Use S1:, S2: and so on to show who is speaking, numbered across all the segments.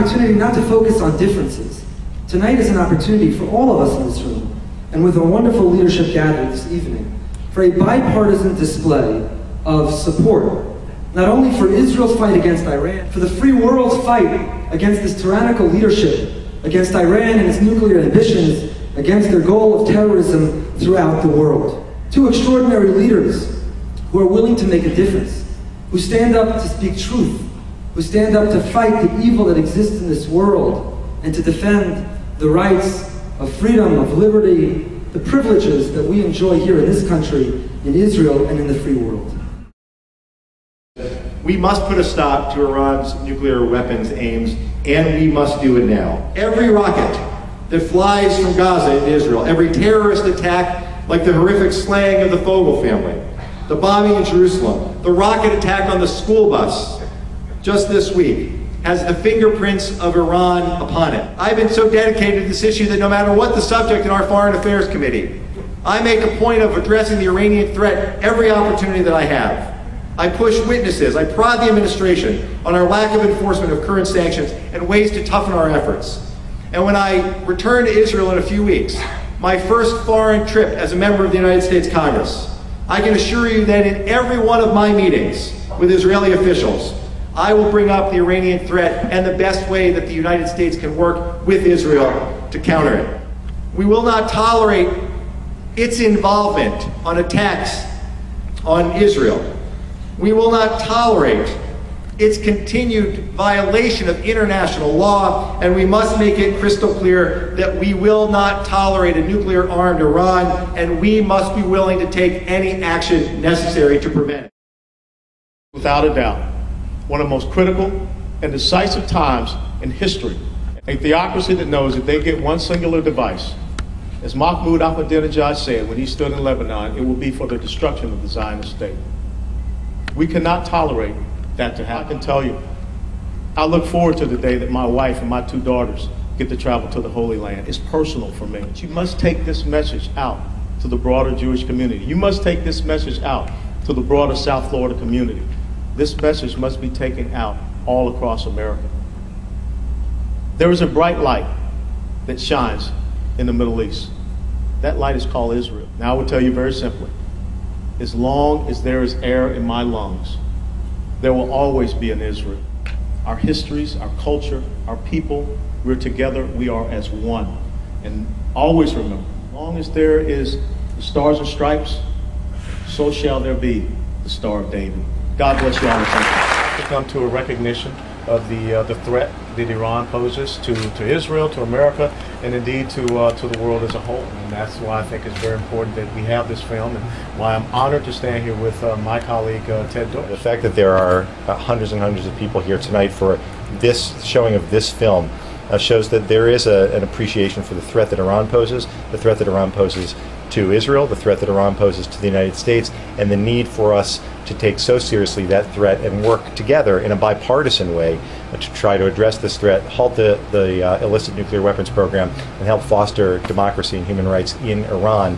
S1: opportunity not to focus on differences. Tonight is an opportunity for all of us in this room, and with a wonderful leadership gathered this evening, for a bipartisan display of support, not only for Israel's fight against Iran, for the free world's fight against this tyrannical leadership, against Iran and its nuclear ambitions, against their goal of terrorism throughout the world. Two extraordinary leaders who are willing to make a difference, who stand up to speak truth, who stand up to fight the evil that exists in this world, and to defend the rights of freedom, of liberty, the privileges that we enjoy here in this country, in Israel, and in the free world.
S2: We must put a stop to Iran's nuclear weapons aims, and we must do it now. Every rocket that flies from Gaza into Israel, every terrorist attack like the horrific slaying of the Fogel family, the bombing in Jerusalem, the rocket attack on the school bus just this week, has the fingerprints of Iran upon it. I've been so dedicated to this issue that no matter what the subject in our Foreign Affairs Committee, I make a point of addressing the Iranian threat every opportunity that I have. I push witnesses, I prod the administration on our lack of enforcement of current sanctions and ways to toughen our efforts. And when I return to Israel in a few weeks, my first foreign trip as a member of the United States Congress, I can assure you that in every one of my meetings with Israeli officials, I will bring up the Iranian threat and the best way that the United States can work with Israel to counter it. We will not tolerate its involvement on attacks on Israel. We will not tolerate its continued violation of international law, and we must make it crystal clear that we will not tolerate a nuclear-armed Iran, and we must be willing to take any action necessary to prevent it.
S3: Without a doubt, one of the most critical and decisive times in history. A theocracy that knows that they get one singular device. As Mahmoud Ahmadinejad said when he stood in Lebanon, it will be for the destruction of the Zionist state. We cannot tolerate that to happen. I can tell you, I look forward to the day that my wife and my two daughters get to travel to the Holy Land. It's personal for me. But you must take this message out to the broader Jewish community. You must take this message out to the broader South Florida community. This message must be taken out all across America. There is a bright light that shines in the Middle East. That light is called Israel. Now I will tell you very simply, as long as there is air in my lungs, there will always be an Israel. Our histories, our culture, our people, we're together, we are as one. And always remember, as long as there is the stars and stripes, so shall there be the Star of David. God bless you all. To come to a recognition of the threat that Iran poses to Israel, to America, and indeed to the world as a whole. And that's why I think it's very important that we have this film, and why I'm honored to stand here with my colleague Ted Deutch.
S2: The fact that there are hundreds and hundreds of people here tonight for this showing of this film shows that there is an appreciation for the threat that Iran poses, the threat that Iran poses to Israel, the threat that Iran poses to the United States, and the need for us to take so seriously that threat and work together in a bipartisan way to try to address this threat, halt the illicit nuclear weapons program, and help foster democracy and human rights in Iran,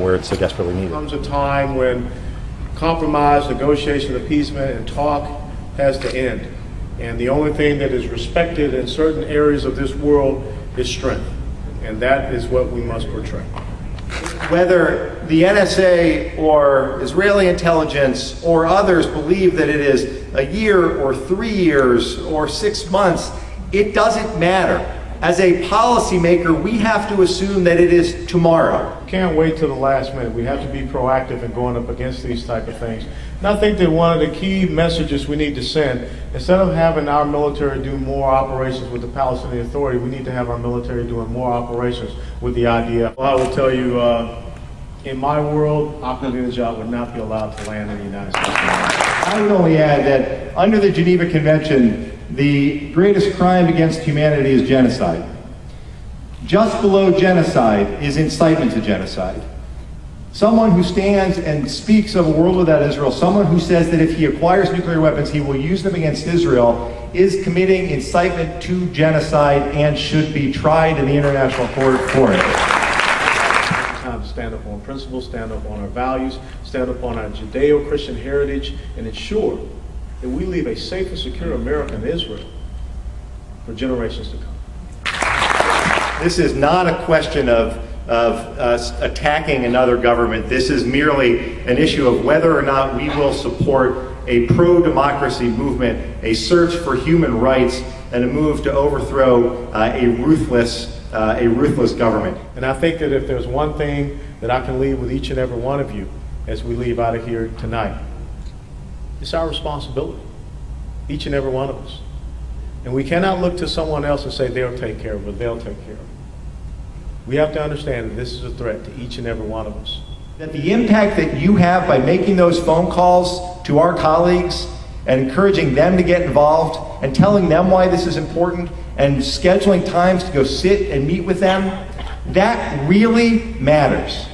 S2: where it's so desperately needed.
S3: There comes a time when compromise, negotiation, appeasement, and talk has to end. And the only thing that is respected in certain areas of this world is strength. And that is what we must portray.
S2: Whether the NSA or Israeli intelligence or others believe that it is a year or 3 years or 6 months, it doesn't matter. As a policymaker, we have to assume that it is tomorrow.
S3: Can't wait till the last minute. We have to be proactive in going up against these type of things. And I think that one of the key messages we need to send, instead of having our military do more operations with the Palestinian Authority, we need to have our military doing more operations with the IDF. Well, I will tell you, in my world, Ahmadinejad would not be allowed to land in the United States.
S2: I would only add that under the Geneva Convention, the greatest crime against humanity is genocide. Just below genocide is incitement to genocide. Someone who stands and speaks of a world without Israel, someone who says that if he acquires nuclear weapons, he will use them against Israel, is committing incitement to genocide and should be tried in the international court for it.
S3: Time to stand up on principles, stand up on our values, stand up on our Judeo-Christian heritage, and ensure that we leave a safe and secure America in Israel for generations to come.
S2: This is not a question of us attacking another government. This is merely an issue of whether or not we will support a pro-democracy movement, a search for human rights, and a move to overthrow a ruthless government.
S3: And I think that if there's one thing that I can leave with each and every one of you as we leave out of here tonight, it's our responsibility, each and every one of us. And we cannot look to someone else and say they'll take care of it, they'll take care of it. We have to understand that this is a threat to each and every one of us.
S2: That the impact that you have by making those phone calls to our colleagues and encouraging them to get involved and telling them why this is important and scheduling times to go sit and meet with them, that really matters.